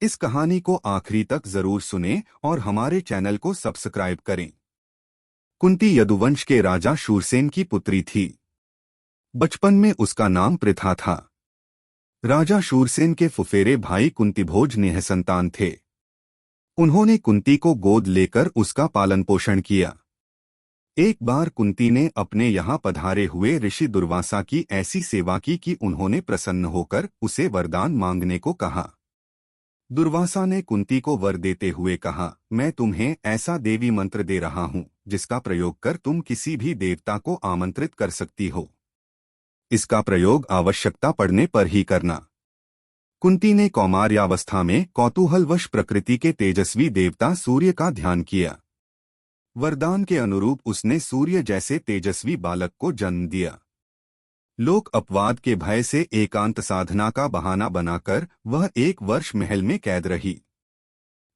इस कहानी को आखिरी तक जरूर सुनें और हमारे चैनल को सब्सक्राइब करें। कुंती यदुवंश के राजा शूरसेन की पुत्री थी। बचपन में उसका नाम पृथा था। राजा शूरसेन के फुफेरे भाई कुंतीभोज निःसंतान थे। उन्होंने कुंती को गोद लेकर उसका पालन पोषण किया। एक बार कुंती ने अपने यहाँ पधारे हुए ऋषि दुर्वासा की ऐसी सेवा की कि उन्होंने प्रसन्न होकर उसे वरदान मांगने को कहा। दुर्वासा ने कुंती को वर देते हुए कहा, मैं तुम्हें ऐसा देवी मंत्र दे रहा हूँ जिसका प्रयोग कर तुम किसी भी देवता को आमंत्रित कर सकती हो। इसका प्रयोग आवश्यकता पड़ने पर ही करना। कुंती ने कौमार्यावस्था में कौतूहलवश प्रकृति के तेजस्वी देवता सूर्य का ध्यान किया। वरदान के अनुरूप उसने सूर्य जैसे तेजस्वी बालक को जन्म दिया। लोक अपवाद के भय से एकांत साधना का बहाना बनाकर वह 1 वर्ष महल में कैद रही।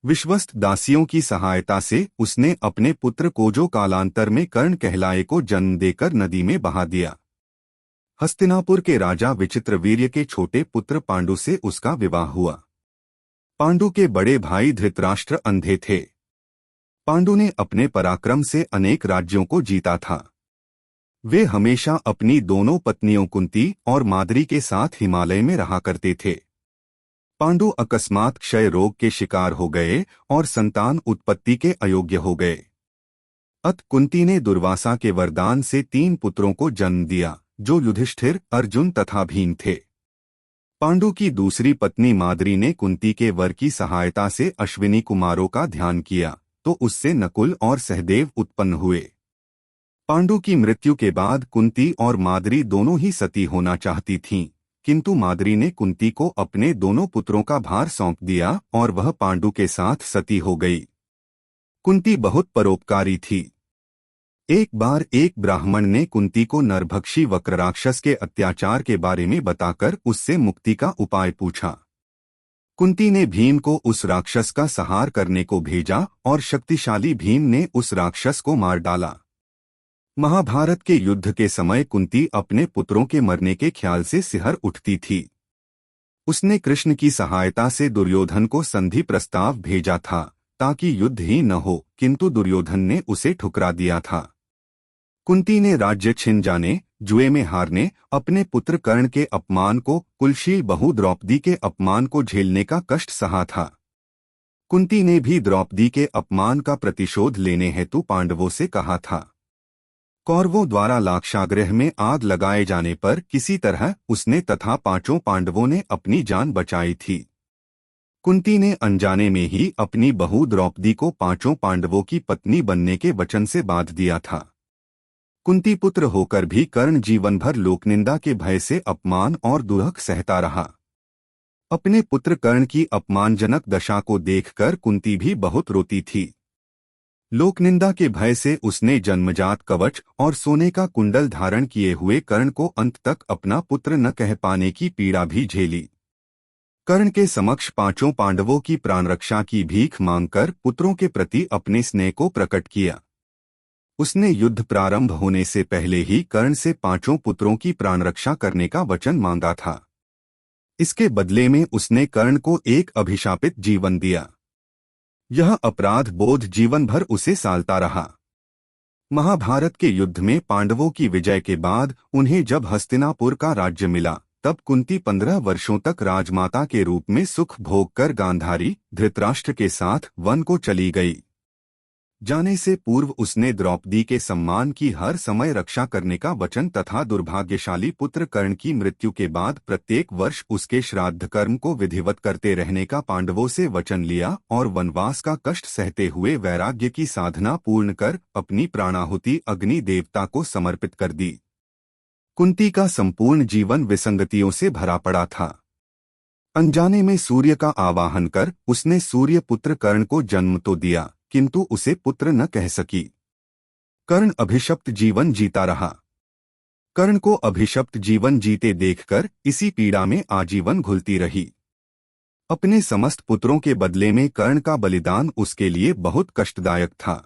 विश्वस्त दासियों की सहायता से उसने अपने पुत्र को, जो कालांतर में कर्ण कहलाए, को जन्म देकर नदी में बहा दिया। हस्तिनापुर के राजा विचित्रवीर्य के छोटे पुत्र पांडु से उसका विवाह हुआ। पांडु के बड़े भाई धृतराष्ट्र अंधे थे। पांडु ने अपने पराक्रम से अनेक राज्यों को जीता था। वे हमेशा अपनी दोनों पत्नियों कुंती और माद्री के साथ हिमालय में रहा करते थे। पांडु अकस्मात क्षय रोग के शिकार हो गए और संतान उत्पत्ति के अयोग्य हो गए। अत कुंती ने दुर्वासा के वरदान से 3 पुत्रों को जन्म दिया, जो युधिष्ठिर, अर्जुन तथा भीम थे। पांडु की दूसरी पत्नी माद्री ने कुंती के वर की सहायता से अश्विनी कुमारों का ध्यान किया, तो उससे नकुल और सहदेव उत्पन्न हुए। पांडु की मृत्यु के बाद कुंती और माद्री दोनों ही सती होना चाहती थीं, किंतु माद्री ने कुंती को अपने दोनों पुत्रों का भार सौंप दिया और वह पांडु के साथ सती हो गई। कुंती बहुत परोपकारी थी। एक बार एक ब्राह्मण ने कुंती को नरभक्षी वक्रराक्षस के अत्याचार के बारे में बताकर उससे मुक्ति का उपाय पूछा। कुंती ने भीम को उस राक्षस का संहार करने को भेजा और शक्तिशाली भीम ने उस राक्षस को मार डाला। महाभारत के युद्ध के समय कुंती अपने पुत्रों के मरने के ख्याल से सिहर उठती थी। उसने कृष्ण की सहायता से दुर्योधन को संधि प्रस्ताव भेजा था ताकि युद्ध ही न हो, किंतु दुर्योधन ने उसे ठुकरा दिया था। कुंती ने राज्य छिन जाने, जुए में हारने, अपने पुत्र कर्ण के अपमान को, कुलशील बहू द्रौपदी के अपमान को झेलने का कष्ट सहा था। कुंती ने भी द्रौपदी के अपमान का प्रतिशोध लेने हेतु पांडवों से कहा था। कौरवों द्वारा लाक्षागृह में आग लगाए जाने पर किसी तरह उसने तथा 5 पांडवों ने अपनी जान बचाई थी। कुंती ने अनजाने में ही अपनी बहू द्रौपदी को 5 पांडवों की पत्नी बनने के वचन से बांध दिया था। कुंती पुत्र होकर भी कर्ण जीवन भर लोकनिंदा के भय से अपमान और दुर्हक सहता रहा। अपने पुत्र कर्ण की अपमानजनक दशा को देखकर कुंती भी बहुत रोती थी। लोकनिंदा के भय से उसने जन्मजात कवच और सोने का कुंडल धारण किए हुए कर्ण को अंत तक अपना पुत्र न कह पाने की पीड़ा भी झेली। कर्ण के समक्ष 5 पांडवों की प्राणरक्षा की भीख मांगकर पुत्रों के प्रति अपने स्नेह को प्रकट किया। उसने युद्ध प्रारंभ होने से पहले ही कर्ण से 5 पुत्रों की प्राणरक्षा करने का वचन मांगा था। इसके बदले में उसने कर्ण को एक अभिशापित जीवन दिया। यह अपराध बोध जीवन भर उसे सालता रहा। महाभारत के युद्ध में पांडवों की विजय के बाद उन्हें जब हस्तिनापुर का राज्य मिला, तब कुंती 15 वर्षों तक राजमाता के रूप में सुख भोग कर गांधारी, धृतराष्ट्र के साथ वन को चली गई। जाने से पूर्व उसने द्रौपदी के सम्मान की हर समय रक्षा करने का वचन तथा दुर्भाग्यशाली पुत्र कर्ण की मृत्यु के बाद प्रत्येक वर्ष उसके श्राद्ध कर्म को विधिवत करते रहने का पांडवों से वचन लिया और वनवास का कष्ट सहते हुए वैराग्य की साधना पूर्ण कर अपनी प्राणाहुति अग्नि देवता को समर्पित कर दी। कुंती का संपूर्ण जीवन विसंगतियों से भरा पड़ा था। अनजाने में सूर्य का आवाहन कर उसने सूर्य पुत्र कर्ण को जन्म तो दिया, किंतु उसे पुत्र न कह सकी। कर्ण अभिशप्त जीवन जीता रहा। कर्ण को अभिशप्त जीवन जीते देखकर इसी पीड़ा में आजीवन घुलती रही। अपने समस्त पुत्रों के बदले में कर्ण का बलिदान उसके लिए बहुत कष्टदायक था।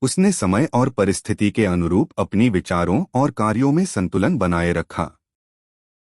उसने समय और परिस्थिति के अनुरूप अपनी विचारों और कार्यों में संतुलन बनाए रखा।